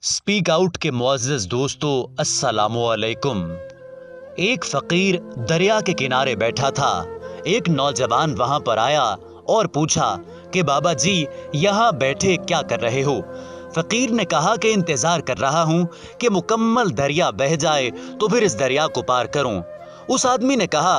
Speak out के मुअज़्ज़ज़ दोस्तों, अस्सलामु अलैकुम। एक फकीर दरिया के किनारे बैठा था। एक नौजवान वहां पर आया और पूछा कि बाबा जी, यहाँ बैठे क्या कर रहे हो? फकीर ने कहा कि इंतजार कर रहा हूं कि मुकम्मल दरिया बह जाए तो फिर इस दरिया को पार करूं। उस आदमी ने कहा,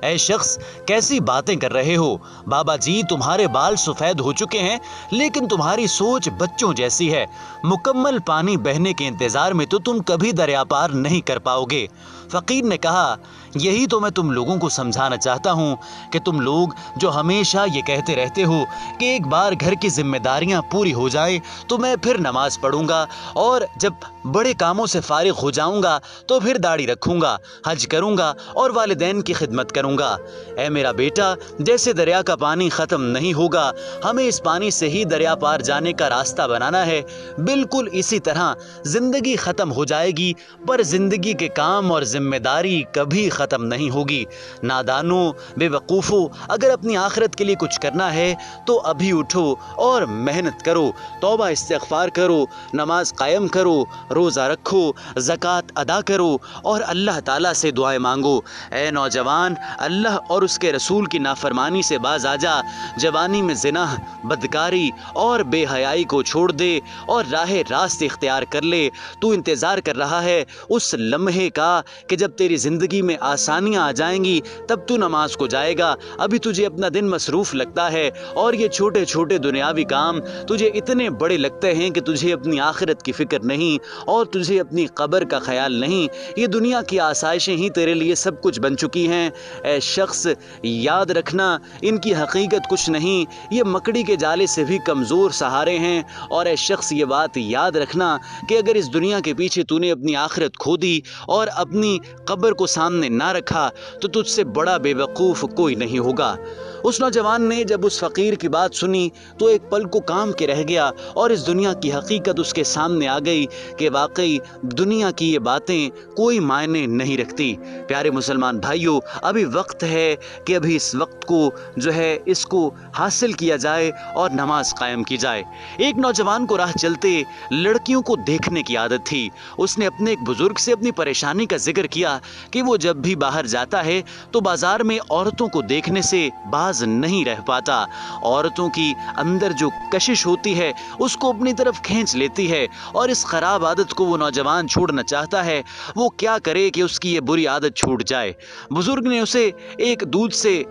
ऐ शख्स, कैसी बातें कर रहे हो? बाबा जी, तुम्हारे बाल सफेद हो चुके हैं लेकिन तुम्हारी सोच बच्चों जैसी है। मुकम्मल पानी बहने के इंतजार में तो तुम कभी दरिया पार नहीं कर पाओगे। फकीर ने कहा, यही तो मैं तुम लोगों को समझाना चाहता हूँ कि तुम लोग जो हमेशा ये कहते रहते हो कि एक बार घर की जिम्मेदारियां पूरी हो जाएं तो मैं फिर नमाज पढ़ूंगा और जब बड़े कामों से फारिग हो जाऊंगा तो फिर दाढ़ी रखूंगा, हज करूंगा और वालिदैन की खिदमत करूंगा। ऐ मेरा बेटा, जैसे दरिया का पानी खत्म नहीं होगा, हमें इस पानी से ही दरिया पार जाने का रास्ता बनाना है। बिल्कुल इसी तरह जिंदगी खत्म हो जाएगी पर जिंदगी के काम और जिम्मेदारी कभी खत्म नहीं होगी। नादानों, बेवकूफ़ों, अगर अपनी आखिरत के लिए कुछ करना है तो अभी उठो और मेहनत करो, तौबा इस्तिग़फ़ार करो, नमाज कायम करो, रोज़ा रखो, ज़कात अदा करो और अल्लाह ताला से दुआएं मांगो। ऐ नौजवान, अल्लाह और उसके रसूल की नाफरमानी से बाज आ जा। जवानी में ज़िना, बदकारी और बेहयाई को छोड़ दे और राह रास्त इख्तियार कर ले। तू इंतज़ार कर रहा है उस लम्हे का कि जब तेरी ज़िंदगी में आसानियाँ आ जाएंगी तब तू नमाज को जाएगा। अभी तुझे अपना दिन मसरूफ़ लगता है और ये छोटे छोटे दुनियावी काम तुझे इतने बड़े लगते हैं कि तुझे अपनी आखिरत की फ़िक्र नहीं और तुझे अपनी कब्र का ख्याल नहीं। ये दुनिया की आसाइशें ही तेरे लिए सब कुछ बन चुकी हैं। ऐ शख्स, याद रखना, इनकी हकीकत कुछ नहीं, ये मकड़ी के जाले से भी कमज़ोर सहारे हैं। और ऐ शख्स, ये बात याद रखना कि अगर इस दुनिया के पीछे तूने अपनी आखिरत खो दी और अपनी कब्र को सामने ना रखा तो तुझसे बड़ा बेवकूफ़ कोई नहीं होगा। उस नौजवान ने जब उस फ़कीर की बात सुनी तो एक पल को काम के रह गया और इस दुनिया की हकीकत उसके सामने आ गई कि वाकई दुनिया की ये बातें कोई मायने नहीं रखती। प्यारे मुसलमान भाइयों, अभी वक्त है कि अभी इस वक्त को जो है इसको हासिल किया जाए और नमाज कायम की जाए। एक नौजवान को राह चलते लड़कियों को देखने की आदत थी। उसने अपने एक बुजुर्ग से अपनी परेशानी का जिक्र किया कि वो जब भी बाहर जाता है तो बाजार में औरतों को देखने से बाज नहीं रह पाता। औरतों की अंदर जो कशिश होती है उसको अपनी तरफ खींच लेती है और इस खराब आदत को वो नौजवान छोड़ना चाहता है। वो क्या करे कि उसकी ये बुरी आदत छूट जाए। बुजुर्ग ने उसे एक दूध से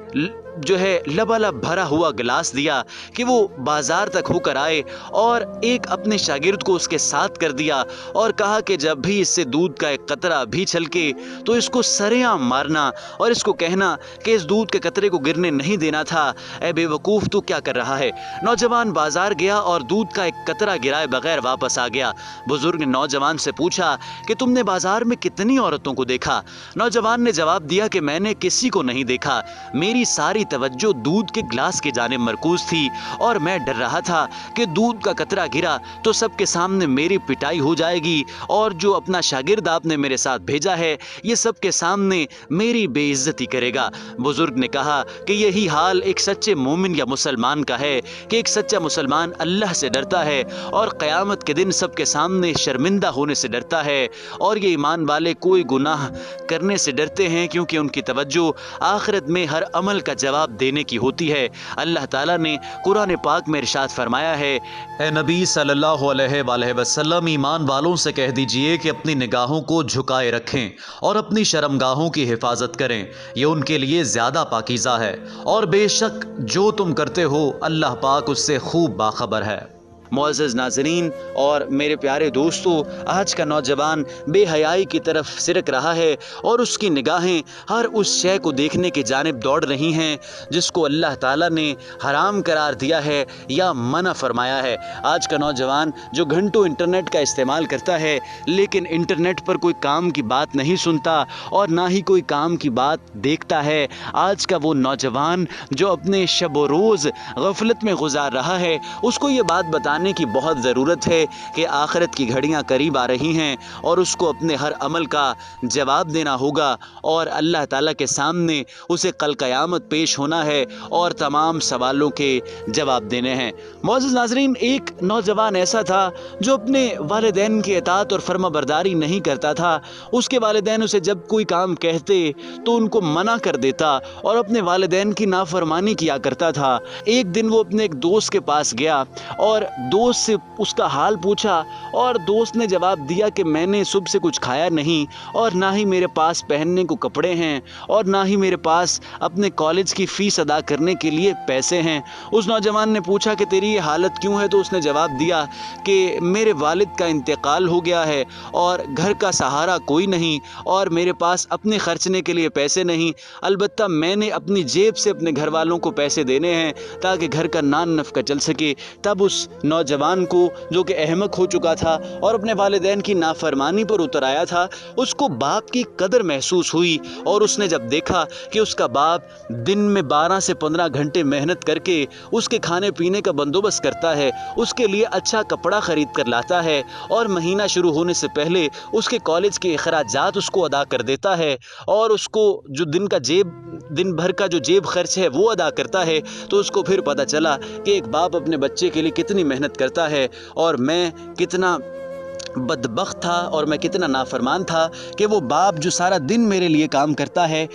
जो है लबालब भरा हुआ गिलास दिया कि वो बाजार तक होकर आए और एक अपने शागिर्द को उसके साथ कर दिया और कहा कि जब भी इससे दूध का एक कतरा भी छलके तो इसको सरेआम मारना और इसको कहना कि इस दूध के कतरे को गिरने नहीं देना था। ऐ बेवकूफ़, तू क्या कर रहा है? नौजवान बाजार गया और दूध का एक कतरा गिराए बगैर वापस आ गया। बुजुर्ग ने नौजवान से पूछा कि तुमने बाजार में कितनी औरतों को देखा? नौजवान ने जवाब दिया कि मैंने किसी को नहीं देखा, मेरी सारी तवज्जो दूध के गिलास की जानिब मरकूज थी और मैं डर रहा था कि दूध का कतरा गिरा तो सबके सामने मेरी पिटाई हो जाएगी और जो अपना शागिर्द आपने मेरे साथ भेजा है ये सबके सामने मेरी बेइज्जती करेगा। बुजुर्ग ने कहा कि यही हाल एक सच्चे मोमिन या मुसलमान का है कि एक सच्चा मुसलमान अल्लाह से डरता है और क़यामत के दिन सबके सामने शर्मिंदा होने से डरता है। और ये ईमान वाले कोई गुनाह करने से डरते हैं क्योंकि उनकी तवज्जो आखिरत में हर अमल का जवाब देने की होती है। अल्लाह ताला ने कुरान पाक में इरशाद फरमाया है, ए नबी सल्लल्लाहु अलैहि वसल्लम, ईमान वालों से कह दीजिए कि अपनी निगाहों को झुकाए रखें और अपनी शर्मगाहों की हिफाजत करें, ये उनके लिए ज़्यादा पाकीज़ा है और बेशक जो तुम करते हो अल्लाह पाक उससे खूब बाखबर है। मुअज़्ज़ज़ नाज़रीन और मेरे प्यारे दोस्तों, आज का नौजवान बेहयाई की तरफ सिरक रहा है और उसकी निगाहें हर उस शय को देखने की जानिब दौड़ रही हैं जिसको अल्लाह ताला ने हराम करार दिया है या मना फरमाया है। आज का नौजवान जो घंटों इंटरनेट का इस्तेमाल करता है लेकिन इंटरनेट पर कोई काम की बात नहीं सुनता और ना ही कोई काम की बात देखता है। आज का वो नौजवान जो अपने शब व रोज़ गफलत में गुजार रहा है, उसको ये बात बता بتانے کی بہت ضرورت ہے کہ آخرت کی گھڑیاں قریب آ رہی ہیں اور اس کو اپنے ہر عمل کا جواب دینا ہوگا اور اللہ تعالیٰ کے سامنے اسے کل قیامت پیش ہونا ہے اور تمام سوالوں کے جواب دینے ہیں۔ معزز ناظرین، ایک نوجوان ایسا تھا جو اپنے والدین کی اطاعت اور فرما برداری نہیں کرتا تھا۔ اس کے والدین اسے جب کوئی کام کہتے تو ان کو منع کر دیتا اور اپنے والدین کی نافرمانی کیا کرتا تھا۔ ایک دن وہ اپنے ایک دوست کے پاس گیا اور دوست سے اس کا حال پوچھا اور دوست نے جواب دیا کہ میں نے صبح سے کچھ کھایا نہیں اور نہ ہی میرے پاس پہننے کو کپڑے ہیں اور نہ ہی میرے پاس اپنے کالج کی فیس ادا کرنے کے لیے پیسے ہیں۔ اس نوجوان نے پوچھا کہ تیری یہ حالت کیوں ہے؟ تو اس نے جواب دیا کہ میرے والد کا انتقال ہو گیا ہے اور گھر کا سہارا کوئی نہیں اور میرے پاس اپنے خرچنے کے لیے پیسے نہیں، البتہ میں نے اپنی جیب سے اپنے گھر والوں کو پیسے دینے ہیں تاکہ گھر کا نان نفقہ چل سکے۔ تب اس نوجوان کو، جو کہ احمق ہو چکا تھا اور اپنے والدین کی نافرمانی پر اتر آیا تھا، اس کو باپ کی قدر محسوس ہوئی اور اس نے جب دیکھا کہ اس کا باپ دن میں 12 سے 15 گھنٹے محنت کر کے اس کے کھانے پینے کا بندوبست کرتا ہے، اس کے لیے اچھا کپڑا خرید کر لاتا ہے اور مہینہ شروع ہونے سے پہلے اس کے کالج کے اخراجات اس کو ادا کر دیتا ہے اور اس کو جو دن بھر کا جو جیب خرچ ہے وہ ادا کرتا ہے، تو اس کو پھر پتہ چلا کہ ایک باپ اپنے بچے کے لیے کتنی محنت کرتا ہے اور میں کتنا بدبخت تھا اور میں کتنا نافرمان تھا کہ وہ باپ جو سارا دن میرے لیے کام کرتا ہے،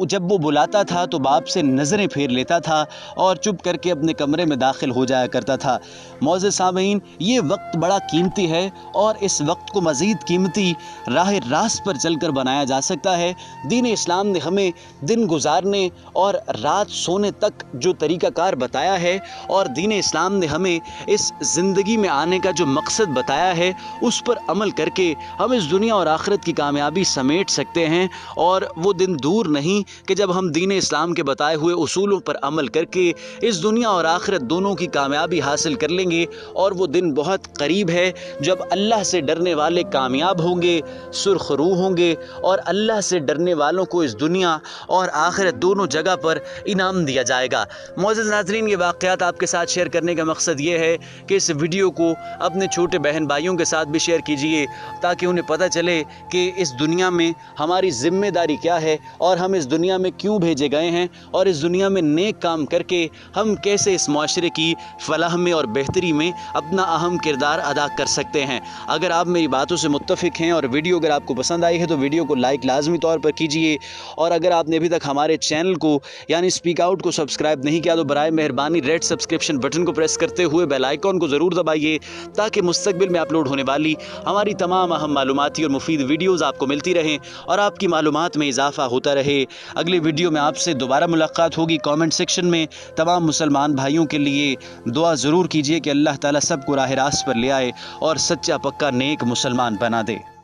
جب وہ بلاتا تھا تو باپ سے نظریں پھیر لیتا تھا اور چپ کر کے اپنے کمرے میں داخل ہو جایا کرتا تھا۔ معزز سامعین، یہ وقت بڑا قیمتی ہے اور اس وقت کو مزید قیمتی راہ راست پر چل کر بنایا جا سکتا ہے۔ دین اسلام نے ہمیں دن گزارنے اور رات سونے تک جو طریقہ کار بتایا ہے اور دین اسلام نے ہمیں اس زندگی میں آنے کا جو مقصد بتایا ہے، اس پر عمل کر کے ہم اس دنیا اور آخرت کی کامیابی سمیٹ سکتے ہیں۔ اور وہ دن دور نہیں کہ جب ہم دین اسلام کے بتائے ہوئے اصولوں پر عمل کر کے اس دنیا اور آخرت دونوں کی کامیابی حاصل کر لیں گے، اور وہ دن بہت قریب ہے جب اللہ سے ڈرنے والے کامیاب ہوں گے، سرخ روح ہوں گے، اور اللہ سے ڈرنے والوں کو اس دنیا اور آخرت دونوں جگہ پر انعام دیا جائے گا۔ معزز ناظرین، یہ واقعات آپ کے ساتھ شیئر کرنے کا مقصد یہ ہے کہ اس ویڈیو کو اپنے چھوٹے بہن بھائیوں کے ساتھ بھی شیئر کیجئے تاکہ انہیں پتہ چلے کہ اس دنیا میں ہماری ذمہ داری کیا ہے اور ہم اس دنیا میں کیوں بھیجے گئے ہیں، اور اس دنیا میں نیک کام کر کے ہم کیسے اس معاشرے کی فلاح میں اور بہتری میں اپنا اہم کردار ادا کر سکتے ہیں۔ اگر آپ میری باتوں سے متفق ہیں اور ویڈیو اگر آپ کو پسند آئی ہے تو ویڈیو کو لائک لازمی طور پر کیجئے، اور اگر آپ نے ابھی تک ہمارے چینل کو یعنی اسپیک آؤٹ کو سبسکرائب نہیں کیا تو برائے مہربانی ریڈ سبسکرپشن بٹن کو پریس کرتے ہوئے بیل آئیکن کو ضرور دبائیے تاکہ مستقبل میں اپلوڈ ہونے والی ہماری تمام اہم معلوماتی اور مفید ویڈیوز آپ کو ملتی رہیں اور آپ کی معلومات میں اضافہ ہوتا رہے۔ اگلی ویڈیو میں آپ سے دوبارہ ملاقات ہوگی۔ کامنٹ سیکشن میں تمام مسلمان بھائیوں کے لیے دعا ضرور کیجیے کہ اللہ تعالیٰ سب کو راہ راست پر لے آئے اور سچا پکا نیک مسلمان بنا دے۔